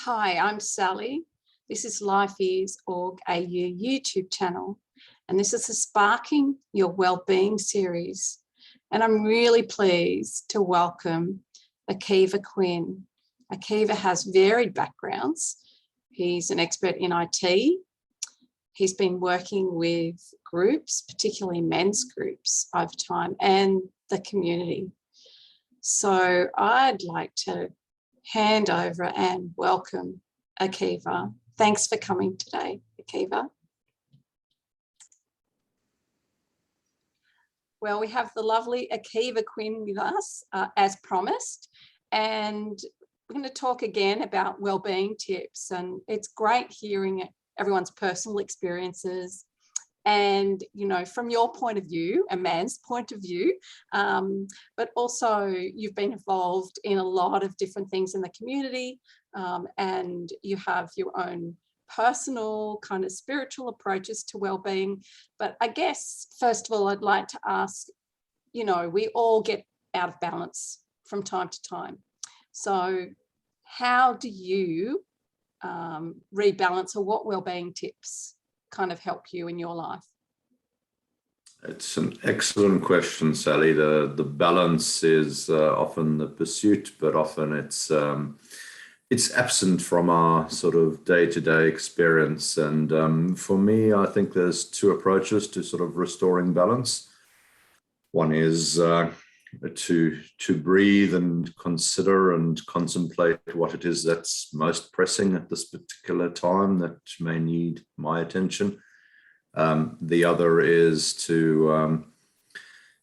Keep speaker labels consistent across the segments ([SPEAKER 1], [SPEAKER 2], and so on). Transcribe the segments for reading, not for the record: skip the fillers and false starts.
[SPEAKER 1] Hi, I'm Sally. This is Life is Org AU YouTube channel, and this is the Sparking Your Wellbeing series. And I'm really pleased to welcome Akiva Quinn. Akiva has varied backgrounds. He's an expert in IT. He's been working with groups, particularly men's groups over time, and the community. So I'd like to hand over and welcome Akiva. Thanks for coming today, Akiva. Well, we have the lovely Akiva Quinn with us, as promised, and we're going to talk again about wellbeing tips. And it's great hearing everyone's personal experiences and, you know, from your point of view, a man's point of view, but also you've been involved in a lot of different things in the community, and you have your own personal kind of spiritual approaches to well-being. But I guess, first of all, I'd like to ask, you know, we all get out of balance from time to time. So how do you rebalance, or what wellbeing tips kind of help you in your life?
[SPEAKER 2] It's an excellent question, Sally. The balance is often the pursuit, but often it's absent from our sort of day-to-day experience. And for me, I think there's two approaches to sort of restoring balance. One is to breathe and consider and contemplate what it is that's most pressing at this particular time that may need my attention. The other is to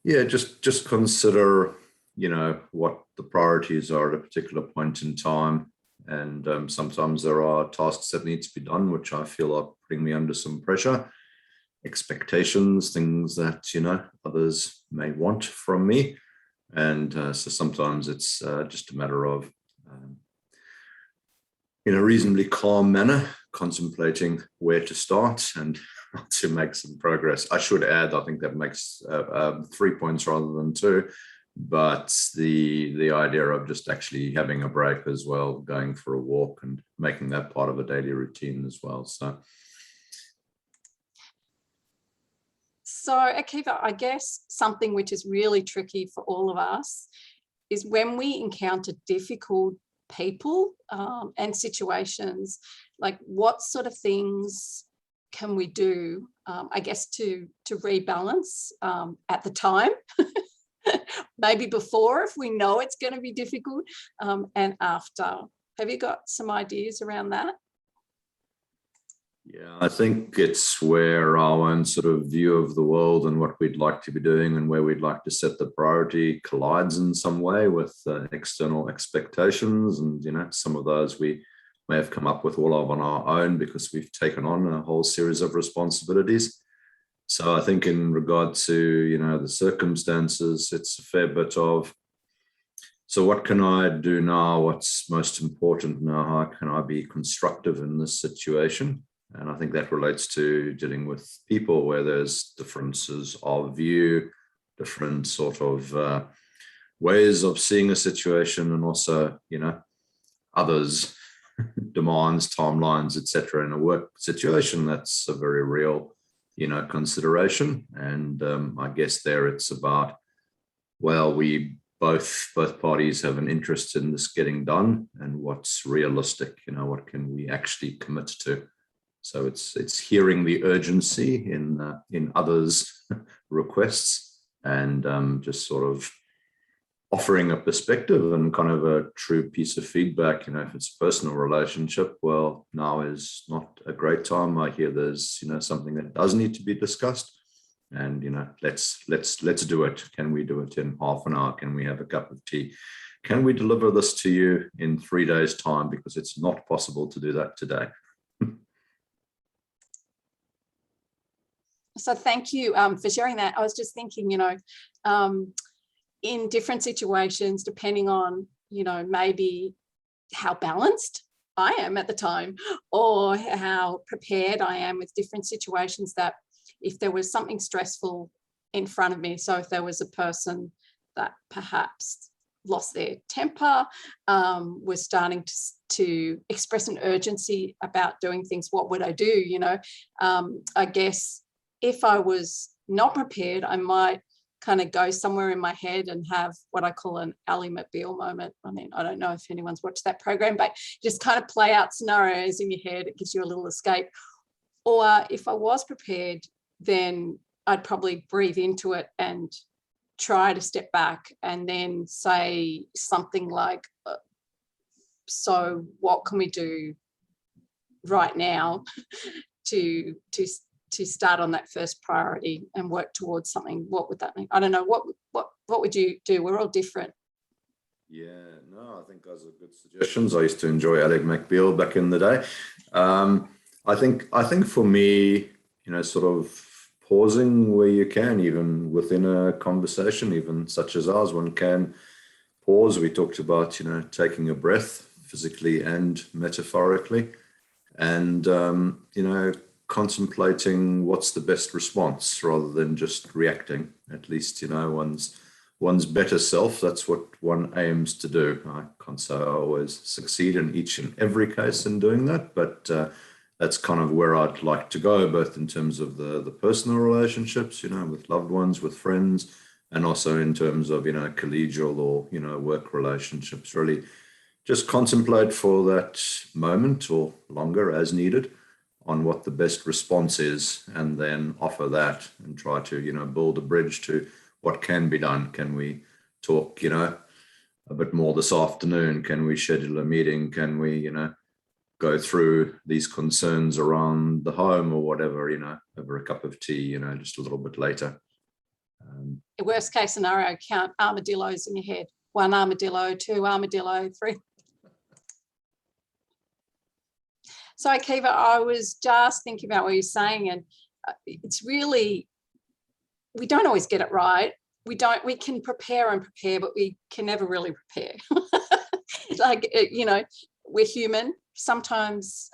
[SPEAKER 2] just consider, you know, what the priorities are at a particular point in time. And sometimes there are tasks that need to be done which I feel are putting me under some pressure, expectations, things that, you know, others may want from me. And so sometimes it's just a matter of, in a reasonably calm manner, contemplating where to start and to make some progress. I should add, I think that makes 3 points rather than 2, but the idea of just actually having a break as well, going for a walk and making that part of a daily routine as well.
[SPEAKER 1] So Akiva, I guess something which is really tricky for all of us is when we encounter difficult people and situations, like what sort of things can we do, I guess, to rebalance at the time, maybe before if we know it's going to be difficult, and after. Have you got some ideas around that?
[SPEAKER 2] Yeah, I think it's where our own sort of view of the world and what we'd like to be doing and where we'd like to set the priority collides in some way with external expectations. And, you know, some of those we may have come up with all on our own because we've taken on a whole series of responsibilities. So I think in regard to, you know, the circumstances, it's a fair bit of, so what can I do now? What's most important now? How can I be constructive in this situation? And I think that relates to dealing with people where there's differences of view, different sort of ways of seeing a situation, and also, you know, others' demands, timelines, etc. In a work situation. That's a very real, you know, consideration. And I guess there it's about, well, we both parties have an interest in this getting done, and what's realistic, you know, what can we actually commit to? So it's hearing the urgency in others' requests, and just sort of offering a perspective and kind of a true piece of feedback. You know, if it's a personal relationship, well, now is not a great time. I hear there's, you know, something that does need to be discussed, and, you know, let's do it. Can we do it in half an hour? Can we have a cup of tea? Can we deliver this to you in 3 days' time? Because it's not possible to do that today.
[SPEAKER 1] So thank you for sharing that. I was just thinking, you know, in different situations, depending on, you know, maybe how balanced I am at the time, or how prepared I am with different situations, that if there was something stressful in front of me, so if there was a person that perhaps lost their temper, were starting to express an urgency about doing things. What would I do? You know, I guess if I was not prepared, I might kind of go somewhere in my head and have what I call an Ally McBeal moment. I mean, I don't know if anyone's watched that program, but just kind of play out scenarios in your head. It gives you a little escape. Or if I was prepared, then I'd probably breathe into it and try to step back and then say something like, so what can we do right now to start on that first priority and work towards something? What would that mean? I don't know. What would you do? We're all different.
[SPEAKER 2] Yeah, no, I think those are good suggestions. I used to enjoy Ally McBeal back in the day. I think for me, you know, sort of pausing where you can, even within a conversation, even such as ours, one can pause. We talked about, you know, taking a breath physically and metaphorically, and, you know, contemplating what's the best response rather than just reacting. At least, you know, one's better self, that's what one aims to do. I can't say I always succeed in each and every case in doing that, but that's kind of where I'd like to go, both in terms of the personal relationships, you know, with loved ones, with friends, and also in terms of, you know, collegial or, you know, work relationships. Really just contemplate for that moment or longer as needed on what the best response is, and then offer that and try to, you know, build a bridge to what can be done. Can we talk, you know, a bit more this afternoon? Can we schedule a meeting? Can we, you know, go through these concerns around the home or whatever, you know, over a cup of tea, you know, just a little bit later.
[SPEAKER 1] Worst case scenario, count armadillos in your head. 1 armadillo, 2 armadillo, 3. So Akiva, I was just thinking about what you're saying, and it's really, we don't always get it right. We can prepare and prepare, but we can never really prepare. Like, you know, we're human. Sometimes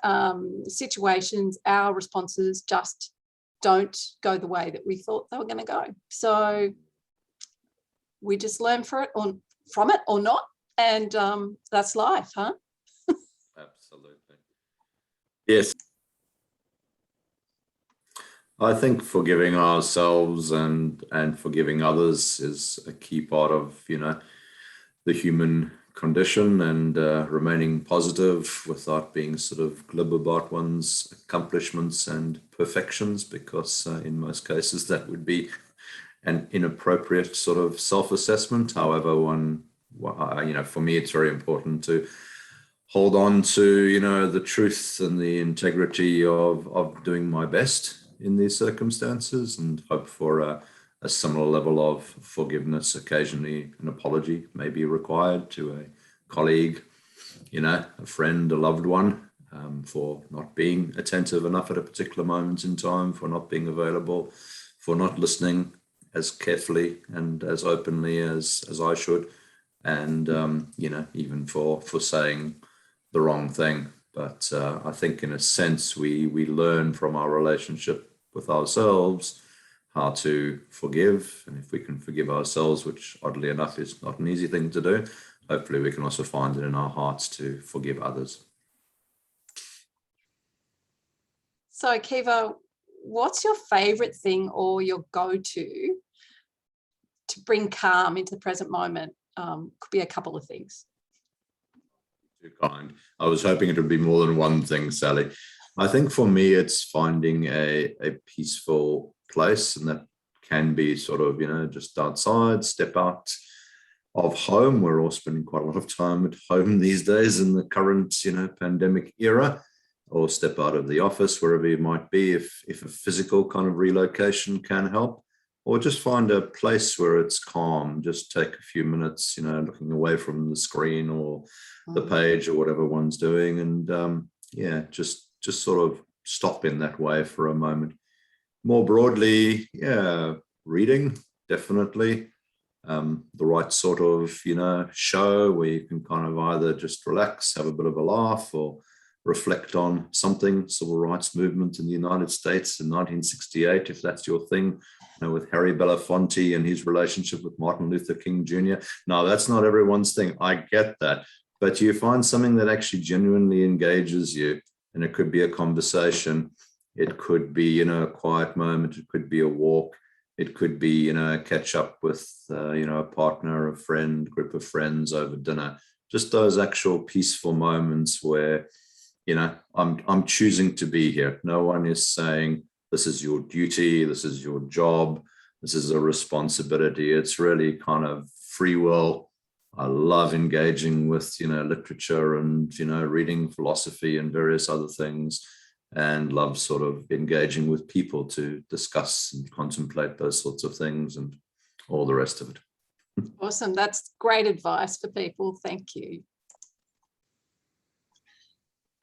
[SPEAKER 1] situations, our responses just don't go the way that we thought they were going to go. So we just learn from it or not. And that's life, huh?
[SPEAKER 2] Absolutely. Yes. I think forgiving ourselves and forgiving others is a key part of, you know, the human condition, and remaining positive without being sort of glib about one's accomplishments and perfections, because in most cases that would be an inappropriate sort of self-assessment. However, you know, for me, it's very important to hold on to, you know, the truth and the integrity of doing my best in these circumstances, and hope for a similar level of forgiveness. Occasionally an apology may be required to a colleague, you know, a friend, a loved one, for not being attentive enough at a particular moment in time, for not being available, for not listening as carefully and as openly as I should, and you know, even for saying the wrong thing. But I think in a sense we learn from our relationship with ourselves how to forgive, and if we can forgive ourselves, which oddly enough is not an easy thing to do, hopefully we can also find it in our hearts to forgive others.
[SPEAKER 1] So Akiva, what's your favorite thing or your go-to to bring calm into the present moment? Could be a couple of things.
[SPEAKER 2] Too kind. I was hoping it would be more than one thing, Sally. I think for me, it's finding a peaceful place, and that can be sort of, you know, just outside, step out of home. We're all spending quite a lot of time at home these days in the current, you know, pandemic era, or step out of the office, wherever you might be, if a physical kind of relocation can help, or just find a place where it's calm. Just take a few minutes, you know, looking away from the screen or the page or whatever one's doing, and yeah, just sort of stop in that way for a moment. More broadly, yeah, reading, definitely. The right sort of, you know, show where you can kind of either just relax, have a bit of a laugh, or reflect on something, civil rights movement in the United States in 1968, if that's your thing, with Harry Belafonte and his relationship with Martin Luther King Jr. No, that's not everyone's thing. I get that. But you find something that actually genuinely engages you, and it could be a conversation. It could be, a quiet moment. It could be a walk. It could be, catch up with, a partner, a friend, group of friends over dinner. Just those actual peaceful moments where, I'm choosing to be here. No one is saying, this is your duty, this is your job, this is a responsibility. It's really kind of free will. I love engaging with, literature and, reading philosophy and various other things, and love sort of engaging with people to discuss and contemplate those sorts of things and all the rest of it.
[SPEAKER 1] Awesome. That's great advice for people. Thank you.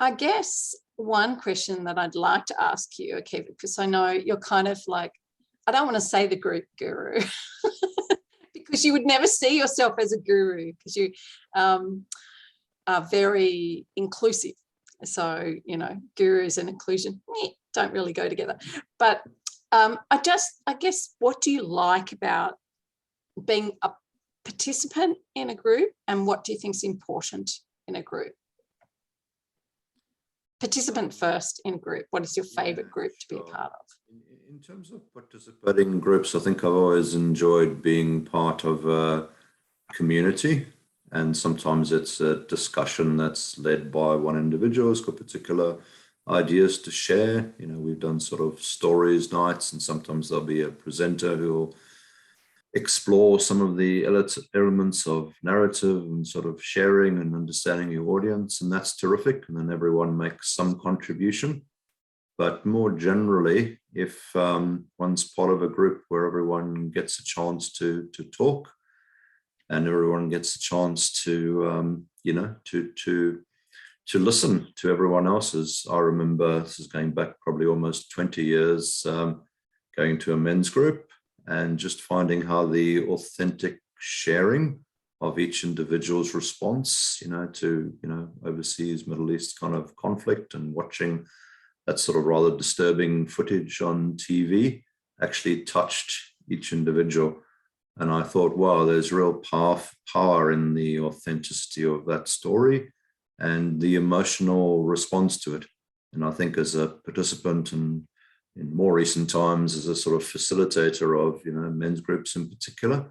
[SPEAKER 1] I guess one question that I'd like to ask you, Akiva, because I know you're kind of like, I don't want to say the group guru, because you would never see yourself as a guru, because you are very inclusive. So, gurus and inclusion don't really go together. But I guess, what do you like about being a participant in a group, and what do you think is important in a group? Participant first in a group. What is your favorite group to be a part of?
[SPEAKER 2] In terms of participating in groups, I think I've always enjoyed being part of a community, and sometimes it's a discussion that's led by one individual who's got particular ideas to share. We've done sort of stories nights, and sometimes there'll be a presenter who'll explore some of the elements of narrative and sort of sharing and understanding your audience, and that's terrific. And then everyone makes some contribution. But more generally, if one's part of a group where everyone gets a chance to talk, and everyone gets a chance to to listen to everyone else's. I remember, this is going back probably almost 20 years, going to a men's group and just finding how the authentic sharing of each individual's response, to, overseas Middle East kind of conflict, and watching that sort of rather disturbing footage on TV actually touched each individual. And I thought, wow, there's real power in the authenticity of that story and the emotional response to it. And I think as a participant, and in more recent times as a sort of facilitator of, men's groups in particular,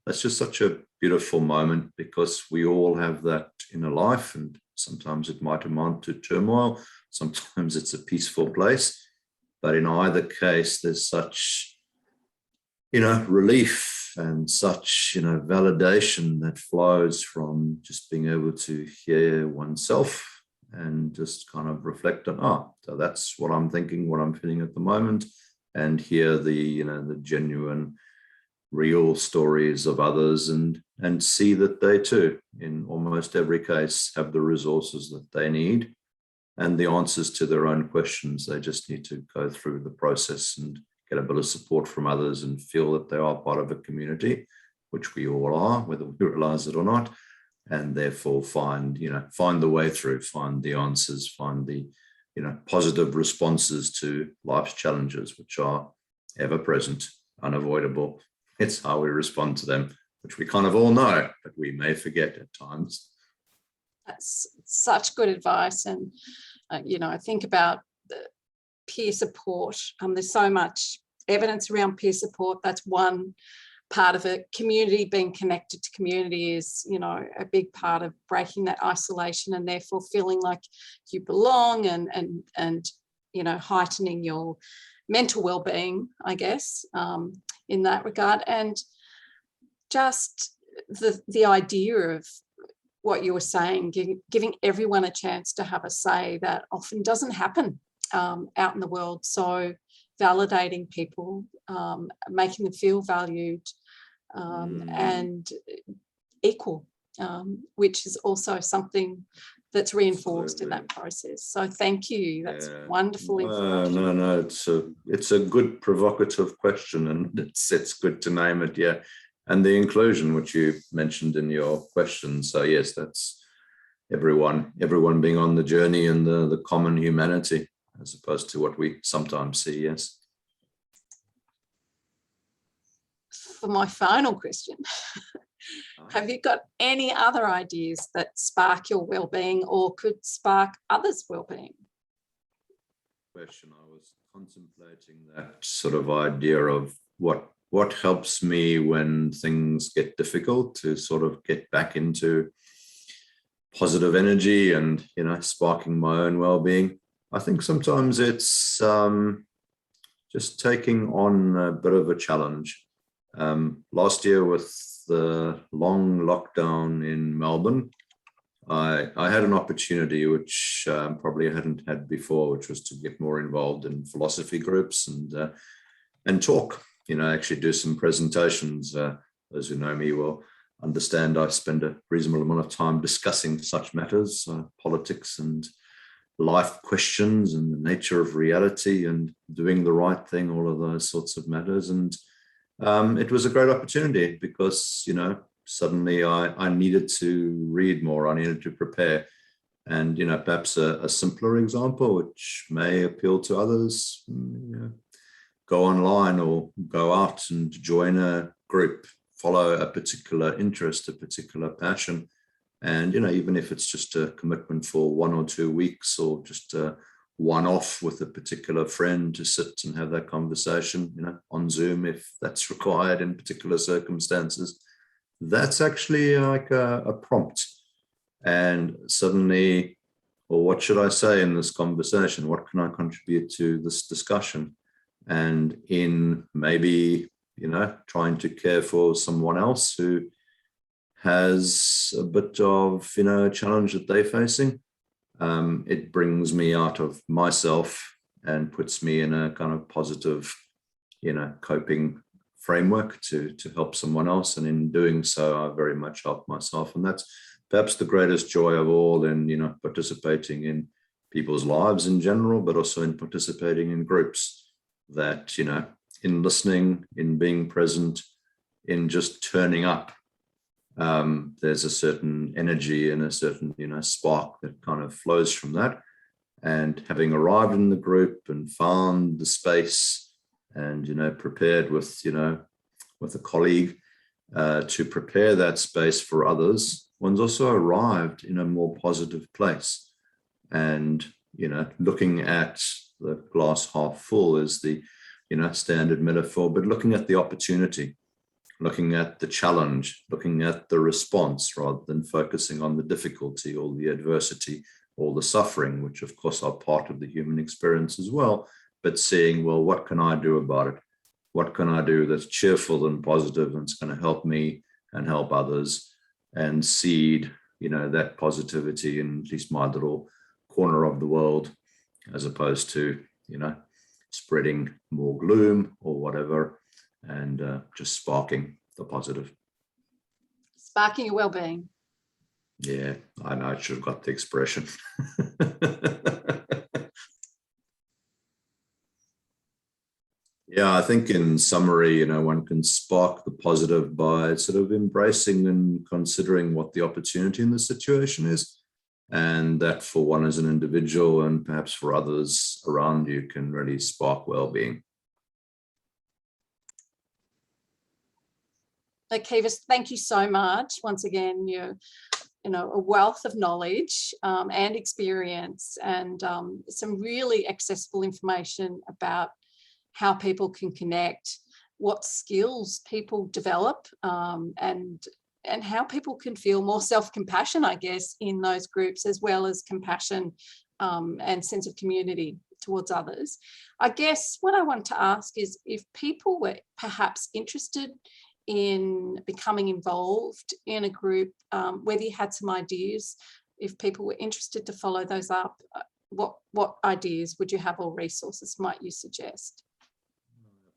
[SPEAKER 2] that's just such a beautiful moment, because we all have that in a life, and sometimes it might amount to turmoil, sometimes it's a peaceful place, but in either case there's such, relief and such, validation that flows from just being able to hear oneself and just kind of reflect on, so that's what I'm thinking, what I'm feeling at the moment, and hear the, the genuine, real stories of others, and see that they too, in almost every case, have the resources that they need and the answers to their own questions. They just need to go through the process and get a bit of support from others and feel that they are part of a community, which we all are, whether we realize it or not, and therefore find the way through, find the answers, find the, positive responses to life's challenges, which are ever present, unavoidable. It's how we respond to them, which we kind of all know, but we may forget at times.
[SPEAKER 1] That's such good advice. And, I think about the peer support. There's so much evidence around peer support. That's one part of it. Community, being connected to community is, a big part of breaking that isolation, and therefore feeling like you belong, and heightening your mental well-being, I guess, in that regard. And just the idea of what you were saying, giving everyone a chance to have a say, that often doesn't happen out in the world. So validating people, making them feel valued and equal, which is also something that's reinforced in that process. So thank you. That's wonderful information.
[SPEAKER 2] No, it's a good provocative question, and it's good to name it. Yeah. And the inclusion, which you mentioned in your question. So yes, everyone being on the journey and the common humanity, as opposed to what we sometimes see. Yes.
[SPEAKER 1] For my final question, have you got any other ideas that spark your well-being or could spark others' well-being?
[SPEAKER 2] Question. I was contemplating that sort of idea of what helps me when things get difficult to sort of get back into positive energy and, sparking my own well-being. I think sometimes it's just taking on a bit of a challenge. Last year with the long lockdown in Melbourne, I had an opportunity which probably I hadn't had before, which was to get more involved in philosophy groups and talk, actually do some presentations. Those who know me will understand I spend a reasonable amount of time discussing such matters, politics and life questions and the nature of reality and doing the right thing, all of those sorts of matters. And it was a great opportunity because, suddenly I needed to read more, I needed to prepare. And, perhaps a simpler example, which may appeal to others, go online or go out and join a group, follow a particular interest, a particular passion. And, even if it's just a commitment for 1 or 2 weeks or just a one-off with a particular friend to sit and have that conversation, on Zoom, if that's required in particular circumstances, that's actually like a prompt. And suddenly, well, what should I say in this conversation? What can I contribute to this discussion? And in maybe, trying to care for someone else who has a bit of, a challenge that they're facing, it brings me out of myself and puts me in a kind of positive, coping framework to help someone else. And in doing so, I very much help myself. And that's perhaps the greatest joy of all in, participating in people's lives in general, but also in participating in groups that, in listening, in being present, in just turning up. There's a certain energy and a certain, spark that kind of flows from that. And having arrived in the group and found the space and, prepared with a colleague to prepare that space for others, one's also arrived in a more positive place. And, looking at the glass half full is the, standard metaphor, but looking at the opportunity, looking at the challenge, looking at the response rather than focusing on the difficulty or the adversity or the suffering, which of course are part of the human experience as well, but seeing, well, what can I do about it? What can I do that's cheerful and positive and it's going to help me and help others, and seed, that positivity in at least my little corner of the world, as opposed to, spreading more gloom or whatever, and just sparking the positive.
[SPEAKER 1] Sparking your well-being.
[SPEAKER 2] Yeah, I know, I should have got the expression. Yeah, I think in summary, one can spark the positive by sort of embracing and considering what the opportunity in the situation is. And that for one as an individual and perhaps for others around you can really spark well-being.
[SPEAKER 1] Akiva, thank you so much. Once again, you're a wealth of knowledge and experience, and some really accessible information about how people can connect, what skills people develop, and how people can feel more self-compassion, I guess, in those groups, as well as compassion and sense of community towards others. I guess what I want to ask is if people were perhaps interested in becoming involved in a group, whether you had some ideas, if people were interested to follow those up, what ideas would you have or resources might you suggest?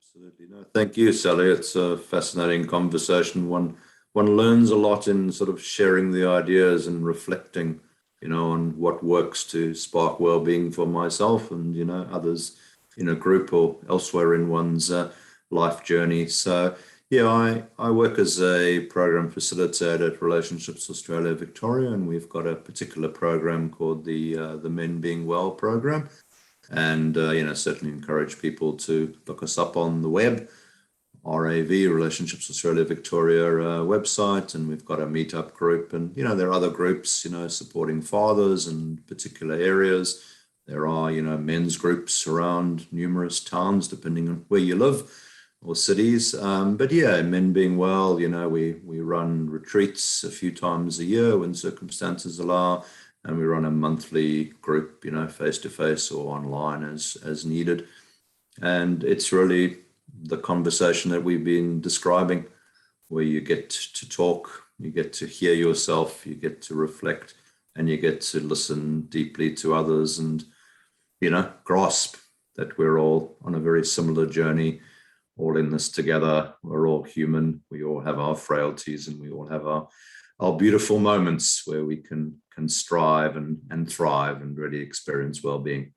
[SPEAKER 2] Absolutely. No, thank you, Sally. It's a fascinating conversation. One learns a lot in sort of sharing the ideas and reflecting, on what works to spark well-being for myself and, others in a group or elsewhere in one's life journey. So, Yeah, I work as a program facilitator at Relationships Australia Victoria, and we've got a particular program called the Men Being Well program. And certainly encourage people to look us up on the web, RAV, Relationships Australia Victoria website, and we've got a meetup group. And there are other groups supporting fathers in particular areas. There are men's groups around numerous towns depending on where you live, or cities. But yeah, Men Being Well, we run retreats a few times a year when circumstances allow, and we run a monthly group, face to face or online as needed. And it's really the conversation that we've been describing, where you get to talk, you get to hear yourself, you get to reflect, and you get to listen deeply to others, and grasp that we're all on a very similar journey, all in this together. We're all human. We all have our frailties, and we all have our beautiful moments where we can strive and thrive and really experience well-being.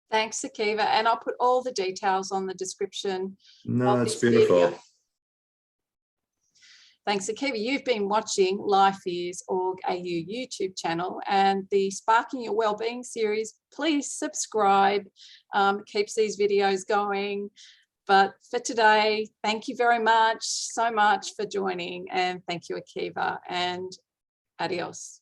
[SPEAKER 1] Thanks, Akiva. And I'll put all the details on the description.
[SPEAKER 2] No, it's beautiful.
[SPEAKER 1] Video. Thanks, Akiva. You've been watching Life Is .org.au YouTube channel and the Sparking Your Wellbeing series. Please subscribe. Keeps these videos going. But for today, thank you very much, so much for joining, and thank you, Akiva, and adios.